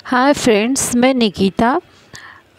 Hi friends, मैं निकिता।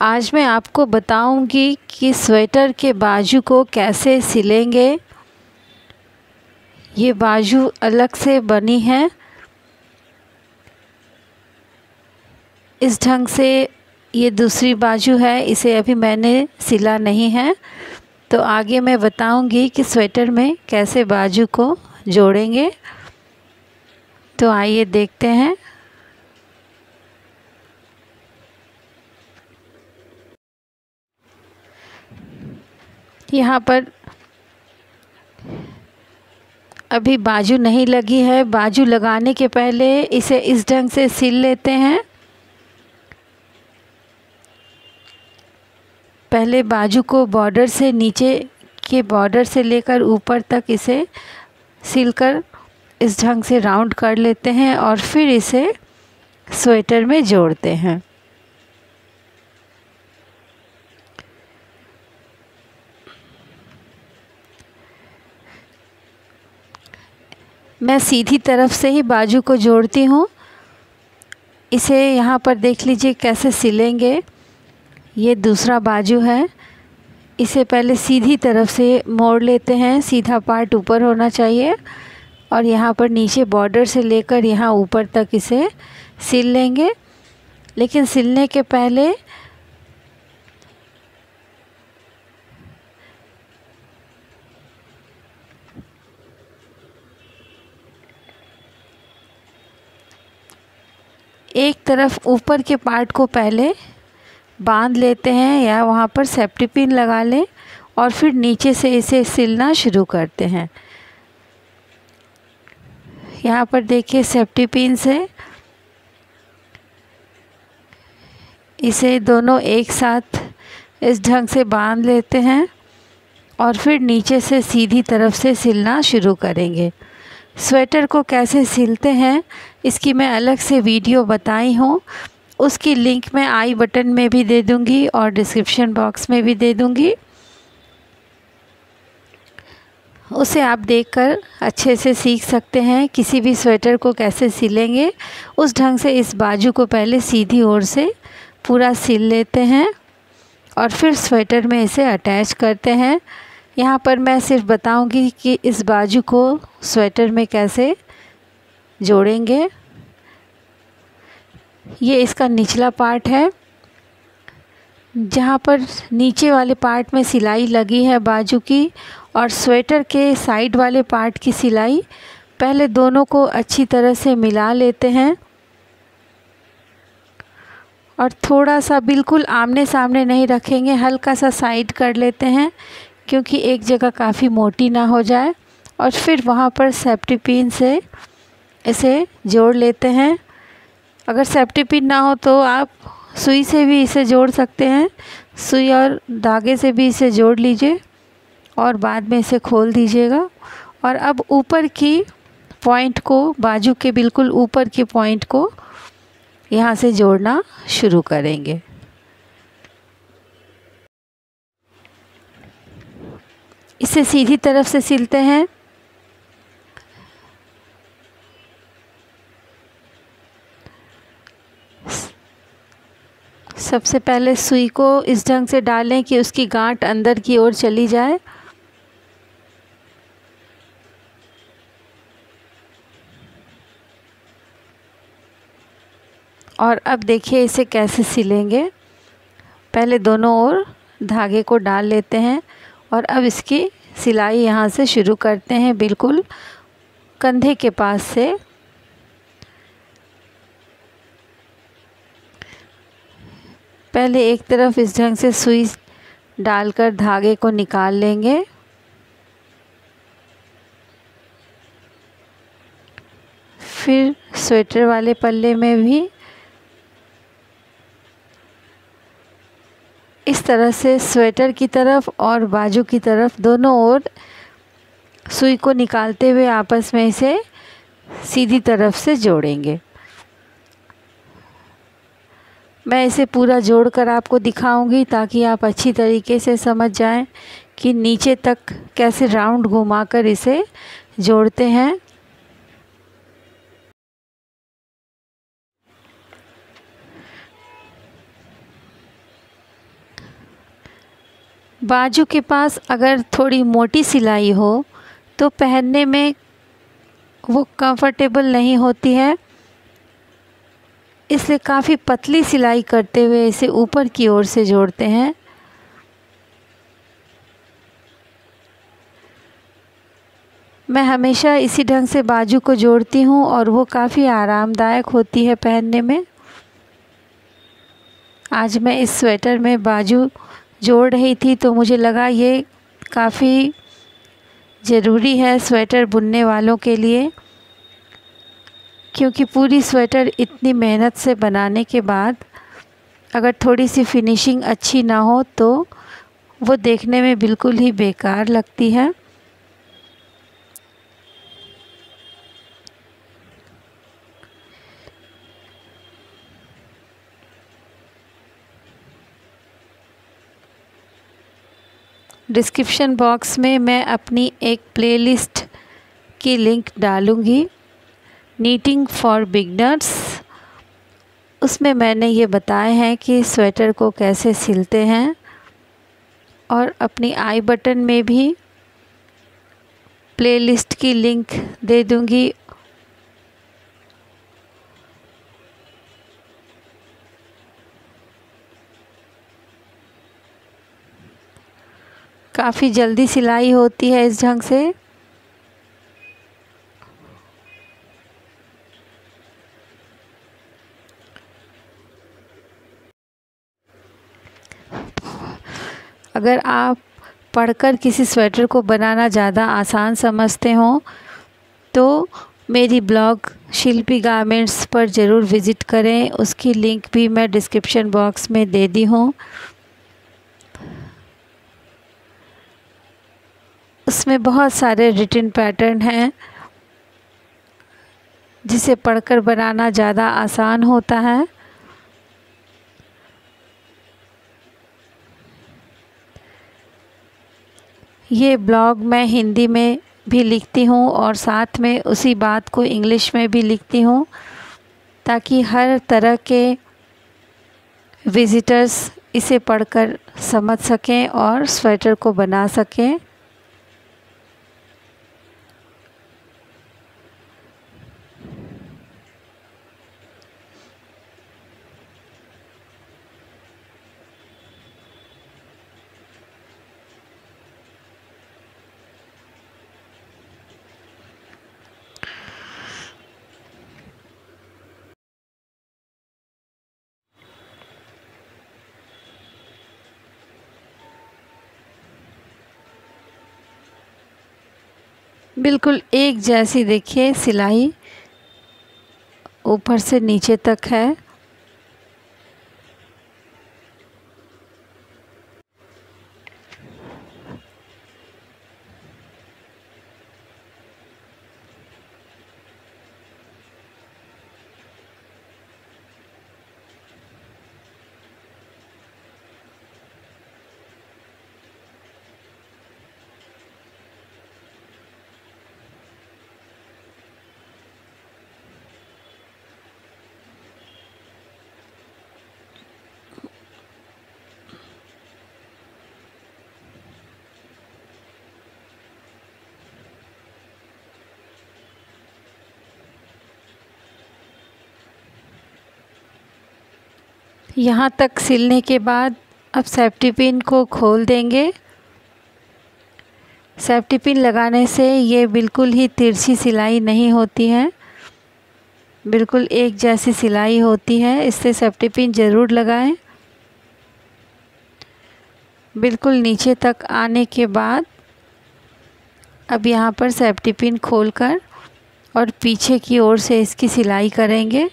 आज मैं आपको बताऊंगी कि स्वेटर के बाजू को कैसे सिलेंगे। ये बाजू अलग से बनी है, इस ढंग से। ये दूसरी बाजू है, इसे अभी मैंने सिला नहीं है। तो आगे मैं बताऊंगी कि स्वेटर में कैसे बाजू को जोड़ेंगे। तो आइए देखते हैं। यहाँ पर अभी बाजू नहीं लगी है। बाजू लगाने के पहले इसे इस ढंग से सिल लेते हैं। पहले बाजू को बॉर्डर से, नीचे के बॉर्डर से लेकर ऊपर तक इसे सिलकर इस ढंग से राउंड कर लेते हैं और फिर इसे स्वेटर में जोड़ते हैं। मैं सीधी तरफ से ही बाजू को जोड़ती हूँ। इसे यहाँ पर देख लीजिए कैसे सिलेंगे। ये दूसरा बाजू है, इसे पहले सीधी तरफ से मोड़ लेते हैं। सीधा पार्ट ऊपर होना चाहिए और यहाँ पर नीचे बॉर्डर से लेकर यहाँ ऊपर तक इसे सिल लेंगे। लेकिन सिलने के पहले एक तरफ ऊपर के पार्ट को पहले बांध लेते हैं या वहाँ पर सेफ्टी पिन लगा लें और फिर नीचे से इसे सिलना शुरू करते हैं। यहाँ पर देखिए सेफ्टी पिन से इसे दोनों एक साथ इस ढंग से बांध लेते हैं और फिर नीचे से सीधी तरफ से सिलना शुरू करेंगे। स्वेटर को कैसे सिलते हैं इसकी मैं अलग से वीडियो बताई हूँ, उसकी लिंक मैं आई बटन में भी दे दूँगी और डिस्क्रिप्शन बॉक्स में भी दे दूँगी। उसे आप देखकर अच्छे से सीख सकते हैं किसी भी स्वेटर को कैसे सिलेंगे। उस ढंग से इस बाजू को पहले सीधी ओर से पूरा सिल लेते हैं और फिर स्वेटर में इसे अटैच करते हैं। यहाँ पर मैं सिर्फ बताऊंगी कि इस बाजू को स्वेटर में कैसे जोड़ेंगे। ये इसका निचला पार्ट है, जहाँ पर नीचे वाले पार्ट में सिलाई लगी है बाजू की, और स्वेटर के साइड वाले पार्ट की सिलाई। पहले दोनों को अच्छी तरह से मिला लेते हैं और थोड़ा सा, बिल्कुल आमने सामने नहीं रखेंगे, हल्का सा साइड कर लेते हैं क्योंकि एक जगह काफ़ी मोटी ना हो जाए। और फिर वहाँ पर सेफ्टी पिन से इसे जोड़ लेते हैं। अगर सेफ्टी पिन ना हो तो आप सुई से भी इसे जोड़ सकते हैं। सुई और धागे से भी इसे जोड़ लीजिए और बाद में इसे खोल दीजिएगा। और अब ऊपर की पॉइंट को, बाजू के बिल्कुल ऊपर के पॉइंट को यहाँ से जोड़ना शुरू करेंगे। इसे सीधी तरफ से सिलते हैं। सबसे पहले सुई को इस ढंग से डालें कि उसकी गांठ अंदर की ओर चली जाए। और अब देखिए इसे कैसे सिलेंगे। पहले दोनों ओर धागे को डाल लेते हैं और अब इसकी सिलाई यहाँ से शुरू करते हैं, बिल्कुल कंधे के पास से। पहले एक तरफ इस ढंग से सुई डालकर धागे को निकाल लेंगे। फिर स्वेटर वाले पल्ले में भी इस तरह से स्वेटर की तरफ और बाजू की तरफ दोनों ओर सुई को निकालते हुए आपस में इसे सीधी तरफ से जोड़ेंगे। मैं इसे पूरा जोड़कर आपको दिखाऊंगी ताकि आप अच्छी तरीके से समझ जाएं कि नीचे तक कैसे राउंड घुमाकर इसे जोड़ते हैं। बाजू के पास अगर थोड़ी मोटी सिलाई हो तो पहनने में वो कंफर्टेबल नहीं होती है, इसलिए काफ़ी पतली सिलाई करते हुए इसे ऊपर की ओर से जोड़ते हैं। मैं हमेशा इसी ढंग से बाजू को जोड़ती हूँ और वो काफ़ी आरामदायक होती है पहनने में। आज मैं इस स्वेटर में बाजू जोड़ रही थी तो मुझे लगा ये काफ़ी ज़रूरी है स्वेटर बुनने वालों के लिए, क्योंकि पूरी स्वेटर इतनी मेहनत से बनाने के बाद अगर थोड़ी सी फिनिशिंग अच्छी ना हो तो वो देखने में बिल्कुल ही बेकार लगती है। डिस्क्रिप्शन बॉक्स में मैं अपनी एक प्लेलिस्ट की लिंक डालूँगी, नीटिंग फॉर बिगनर्स। उसमें मैंने ये बताए हैं कि स्वेटर को कैसे सिलते हैं, और अपनी आई बटन में भी प्लेलिस्ट की लिंक दे दूँगी। काफ़ी जल्दी सिलाई होती है इस ढंग से। अगर आप पढ़कर किसी स्वेटर को बनाना ज़्यादा आसान समझते हो तो मेरी ब्लॉग शिल्पी गारमेंट्स पर ज़रूर विज़िट करें, उसकी लिंक भी मैं डिस्क्रिप्शन बॉक्स में दे दी हूँ। उसमें बहुत सारे रिटन पैटर्न हैं जिसे पढ़कर बनाना ज़्यादा आसान होता है। ये ब्लॉग मैं हिंदी में भी लिखती हूँ और साथ में उसी बात को इंग्लिश में भी लिखती हूँ, ताकि हर तरह के विज़िटर्स इसे पढ़कर समझ सकें और स्वेटर को बना सकें। बिल्कुल एक जैसी देखिए सिलाई ऊपर से नीचे तक है। यहाँ तक सिलने के बाद अब सेफ्टी पिन को खोल देंगे। सेफ्टी पिन लगाने से ये बिल्कुल ही तिरछी सिलाई नहीं होती है, बिल्कुल एक जैसी सिलाई होती है, इससे सेफ्टी पिन ज़रूर लगाएं। बिल्कुल नीचे तक आने के बाद अब यहाँ पर सेफ्टी पिन खोलकर और पीछे की ओर से इसकी सिलाई करेंगे।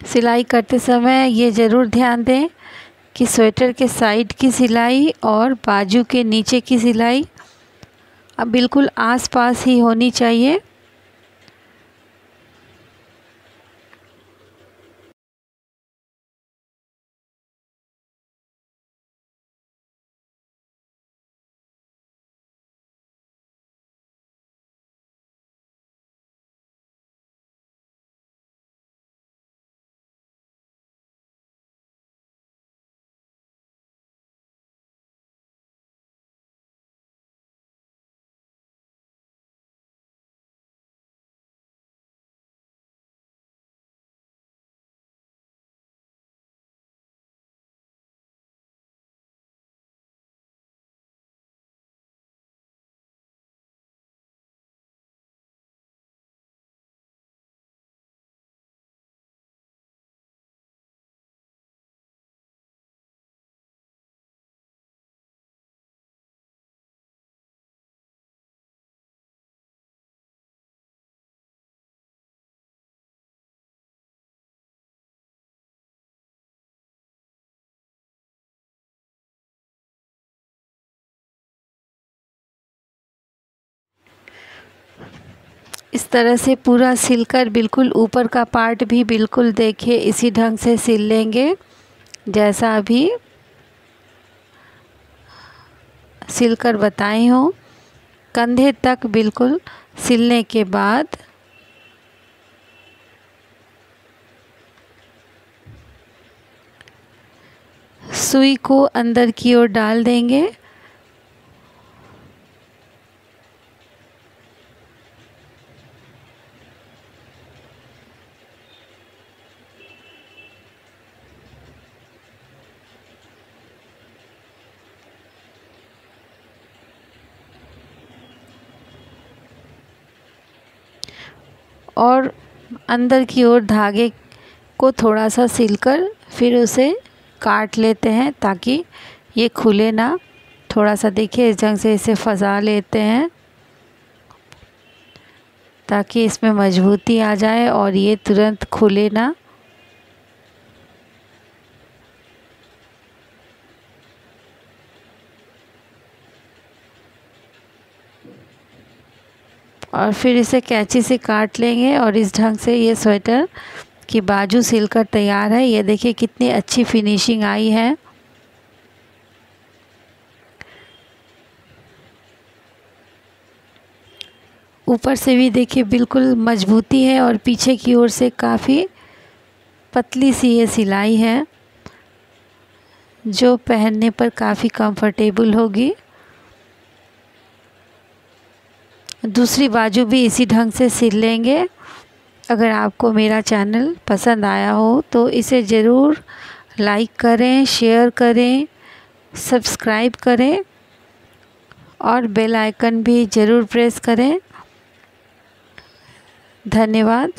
सिलाई करते समय ये ज़रूर ध्यान दें कि स्वेटर के साइड की सिलाई और बाजू के नीचे की सिलाई अब बिल्कुल आसपास ही होनी चाहिए। इस तरह से पूरा सिलकर बिल्कुल ऊपर का पार्ट भी बिल्कुल देखिए इसी ढंग से सिल लेंगे जैसा अभी सिलकर बताई हूँ। कंधे तक बिल्कुल सिलने के बाद सुई को अंदर की ओर डाल देंगे और अंदर की ओर धागे को थोड़ा सा सिलकर फिर उसे काट लेते हैं ताकि ये खुले ना। थोड़ा सा देखिए इस ढंग से इसे फंसा लेते हैं ताकि इसमें मजबूती आ जाए और ये तुरंत खुले ना। और फिर इसे कैंची से काट लेंगे और इस ढंग से ये स्वेटर की बाजू सिलकर तैयार है। ये देखिए कितनी अच्छी फिनिशिंग आई है। ऊपर से भी देखिए बिल्कुल मजबूती है और पीछे की ओर से काफ़ी पतली सी ये सिलाई है जो पहनने पर काफ़ी कंफर्टेबल होगी। दूसरी बाजू भी इसी ढंग से सिल लेंगे। अगर आपको मेरा चैनल पसंद आया हो तो इसे ज़रूर लाइक करें, शेयर करें, सब्सक्राइब करें और बेल आइकन भी ज़रूर प्रेस करें। धन्यवाद।